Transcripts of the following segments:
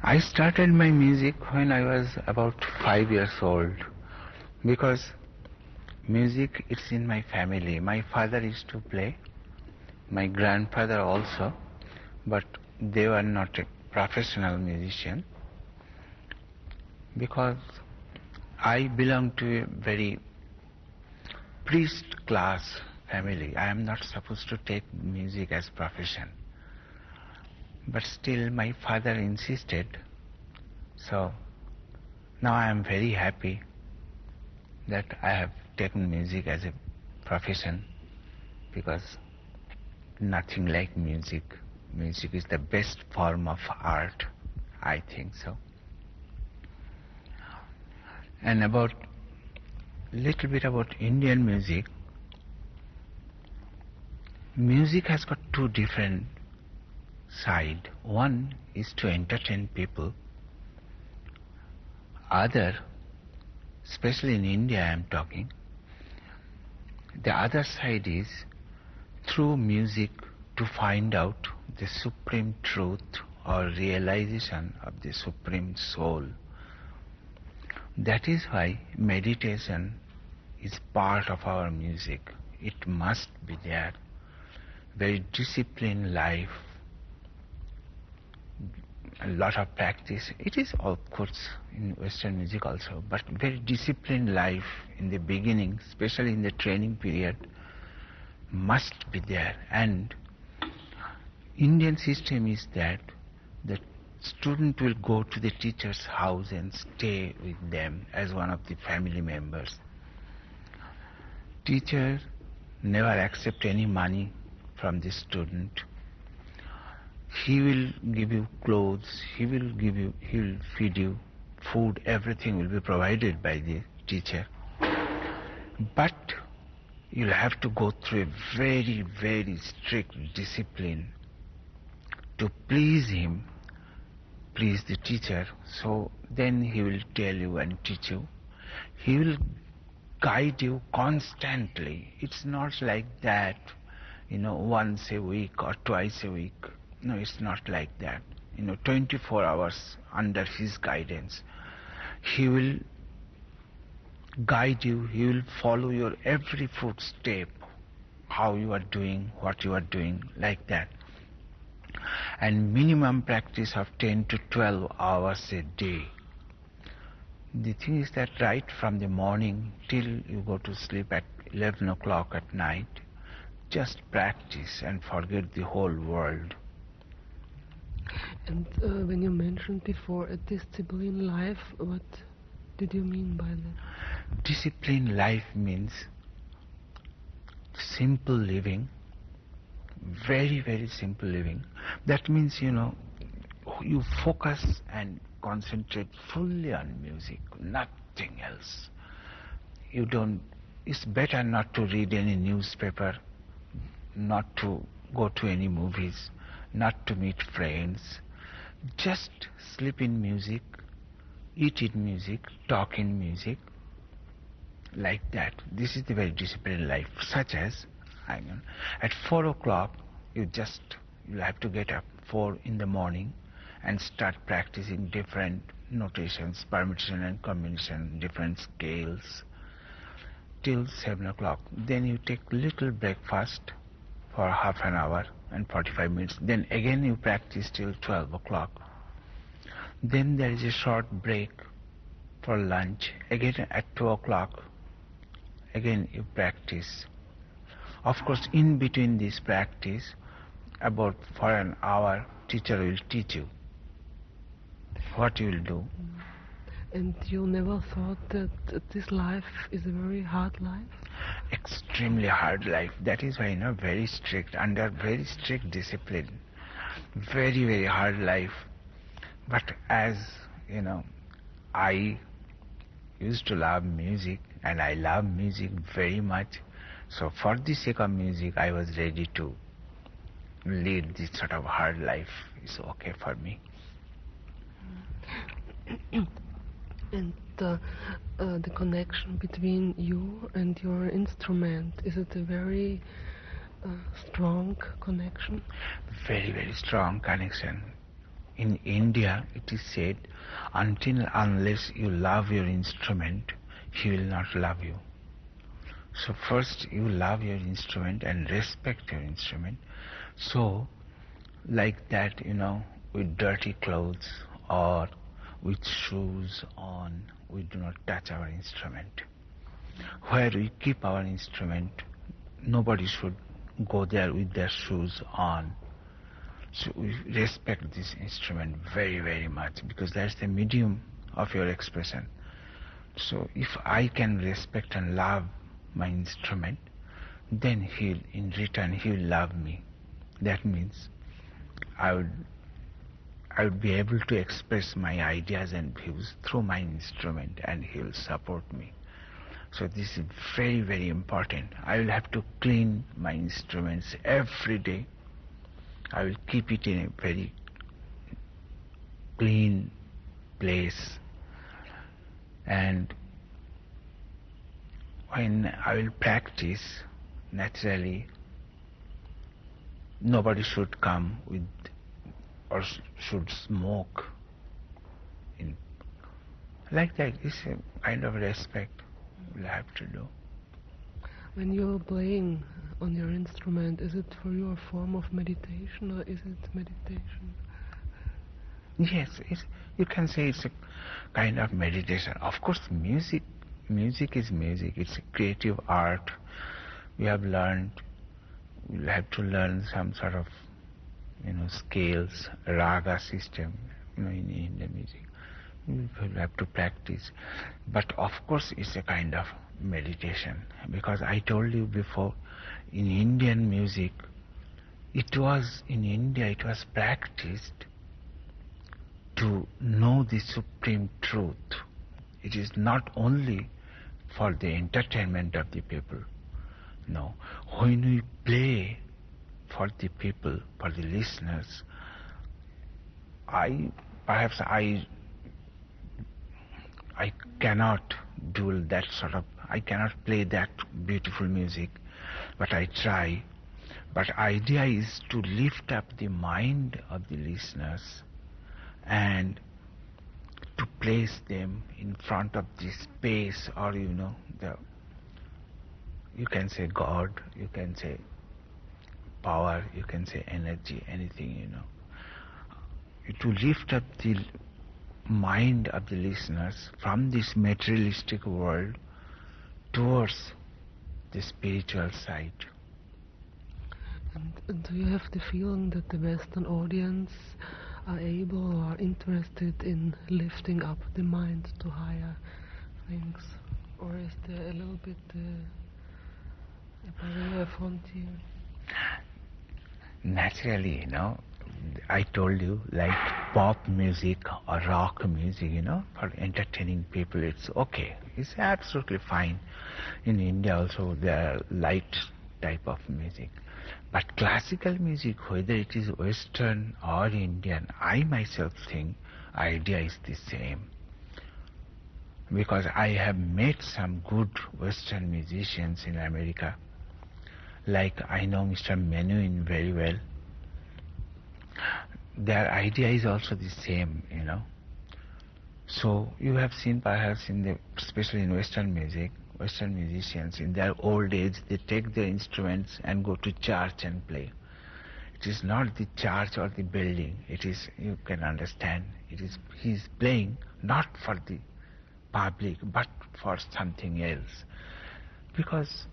I started my music when I was about 5 years old because music is in my family. My father used to play, my grandfather also, but they were not a professional musician because I belong to a very priest class family. I am not supposed to take music as profession. But still my father insisted. So now I am very happy that I have taken music as a profession because nothing like music. Music is the best form of art, I think so. And little bit about Indian music. Music has got two different sides. One is to entertain people. Other, especially in India I am talking, the other side is through music to find out the supreme truth or realization of the supreme soul. That is why meditation is part of our music. It must be there. Very disciplined life, a lot of practice. It is of course in Western music also, but very disciplined life in the beginning, especially in the training period, must be there. And Indian system is that the student will go to the teacher's house and stay with them as one of the family members. Teacher never accept any money from the student. He will give you clothes, he will feed you food, everything will be provided by the teacher. But you'll have to go through a very, very strict discipline to please him, please the teacher. So then he will tell you and teach you. He will guide you constantly. It's not like that, once a week or twice a week. No, it's not like that. 24 hours under his guidance. He will guide you, he will follow your every footstep, how you are doing, what you are doing, like that. And minimum practice of 10 to 12 hours a day. The thing is that right from the morning till you go to sleep at 11 o'clock at night, just practice and forget the whole world. And when you mentioned before a disciplined life, what did you mean by that? Disciplined life means simple living, very, very simple living. That means, you focus and concentrate fully on music, nothing else. It's better not to read any newspaper, not to go to any movies, not to meet friends. Just sleep in music, eat in music, talk in music, like that. This is the very disciplined life, such as, at 4 o'clock, you'll have to get up 4 in the morning and start practicing different notations, permutation and combination, different scales, till 7 o'clock. Then you take little breakfast for half an hour and 45 minutes. Then again you practice till 12 o'clock. Then there is a short break for lunch. Again at 2 o'clock, again you practice. Of course, in between this practice, about for an hour, teacher will teach you what you will do. And you never thought that this life is a very hard life? Extremely hard life. That is why, very strict, under very strict discipline. Very, very hard life. But as, I used to love music, and I love music very much. So for the sake of music, I was ready to lead this sort of hard life. It's okay for me. And the connection between you and your instrument, is it a very strong connection? Very, very strong connection. In India, it is said, until unless you love your instrument, he will not love you. So first you love your instrument and respect your instrument. So like that, with dirty clothes or with shoes on, we do not touch our instrument. Where we keep our instrument, nobody should go there with their shoes on. So we respect this instrument very, very much, because that's the medium of your expression. So if I can respect and love my instrument, then in return, he'll love me. That means I would be able to express my ideas and views through my instrument, and he will support me. So this is very, very important. I will have to clean my instruments every day. I will keep it in a very clean place. And when I will practice, naturally, nobody should come with or should smoke. Like that, it's a kind of respect we'll have to do. When you're playing on your instrument, is it for you a form of meditation, or is it meditation? Yes, you can say it's a kind of meditation. Of course, music is music. It's a creative art. We'll have to learn some sort of, scales, raga system, in Indian music. We'll have to practice. But of course, it's a kind of meditation, because I told you before, in Indian music, it was practiced to know the supreme truth. It is not only for the entertainment of the people. No, when we play for the people, for the listeners, I cannot do that I cannot play that beautiful music, but I try. But idea is to lift up the mind of the listeners and to place them in front of the space, or you can say God, you can say power, you can say energy, anything, to lift up the mind of the listeners from this materialistic world towards the spiritual side. And do you have the feeling that the Western audience are able or are interested in lifting up the mind to higher things? Or is there a little bit a barrier, frontier? Naturally, I told you, like pop music or rock music, for entertaining people, it's okay. It's absolutely fine. In India also, there are light type of music. But classical music, whether it is Western or Indian, I myself think idea is the same. Because I have met some good Western musicians in America. Like I know Mr. Menuhin very well. Their idea is also the same, So you have seen perhaps especially in Western music, Western musicians, in their old age, they take their instruments and go to church and play. It is not the church or the building. It is, you can understand, he's playing not for the public, but for something else. Because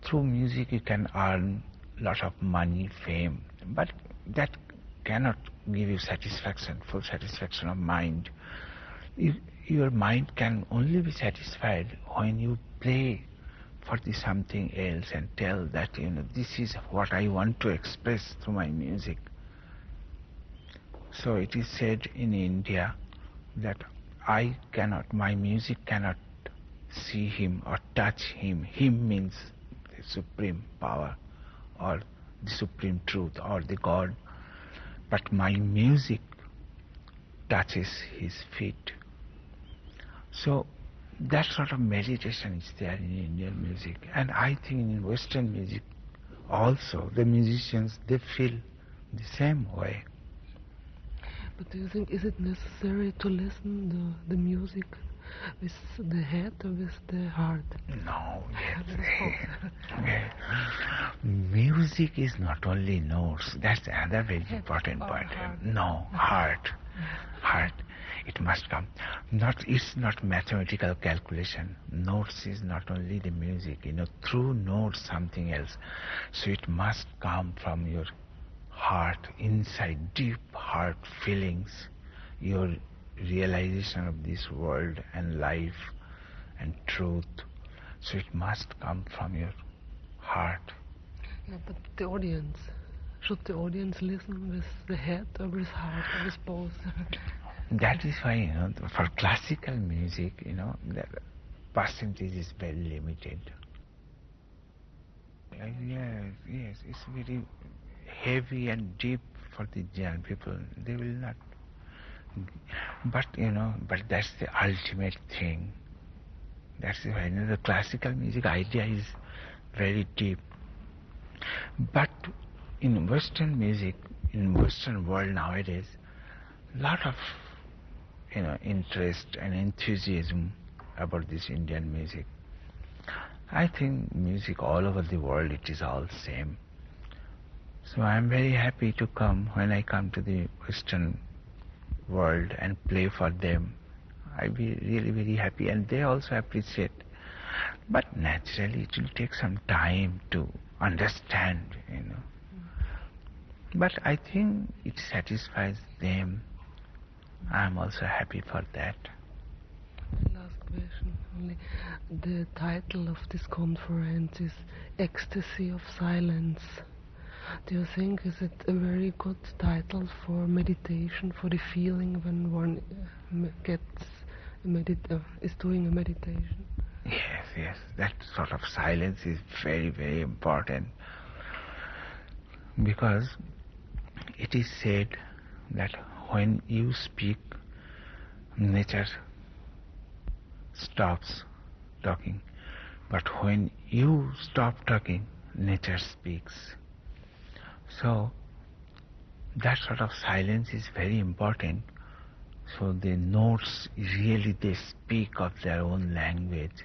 through music you can earn a lot of money, fame, but that cannot give you satisfaction, full satisfaction of mind. Your mind can only be satisfied when you play for the something else and tell that, this is what I want to express through my music. So it is said in India that my music cannot see him or touch him. Him means the supreme power or the supreme truth or the God. But my music touches his feet. So that sort of meditation is there in Indian music. And I think in Western music also, the musicians, they feel the same way. But do you think, is it necessary to listen the music with the head or with the heart? No, Let us hope. yes. Music is not only notes. That's another very Head important or point. heart? No, heart. Heart. It must come. It's not mathematical calculation. Notes is not only the music. Through notes something else. So it must come from your heart, inside, deep heart feelings, your realization of this world and life and truth. So it must come from your heart. Yeah, but the audience. Should the audience listen with the head or with heart or with both? That is why, for classical music, the percentage is very limited. Yes, it's very heavy and deep for the young people. They will not. But that's the ultimate thing. That's why, the classical music idea is very deep. But in Western music, in Western world nowadays, lot of interest and enthusiasm about this Indian music. I think music all over the world, it is all same. So I'm very happy to come when I come to the Western world and play for them. I'll be really very happy, and they also appreciate. But naturally it will take some time to understand. But I think it satisfies them. I'm also happy for that. Last question only. The title of this conference is Ecstasy of Silence. Do you think is it a very good title for meditation, for the feeling when one is doing a meditation? Yes. That sort of silence is very, very important, because it is said that when you speak, nature stops talking. But when you stop talking, nature speaks. So that sort of silence is very important. So the notes really, they speak of their own language.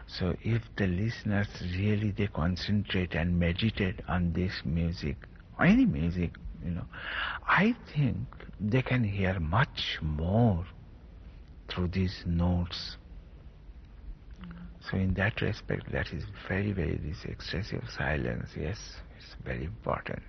So if the listeners really, they concentrate and meditate on this music, or any music, I think they can hear much more through these notes. So in that respect, that is very, very, this excessive silence, yes, it's very important.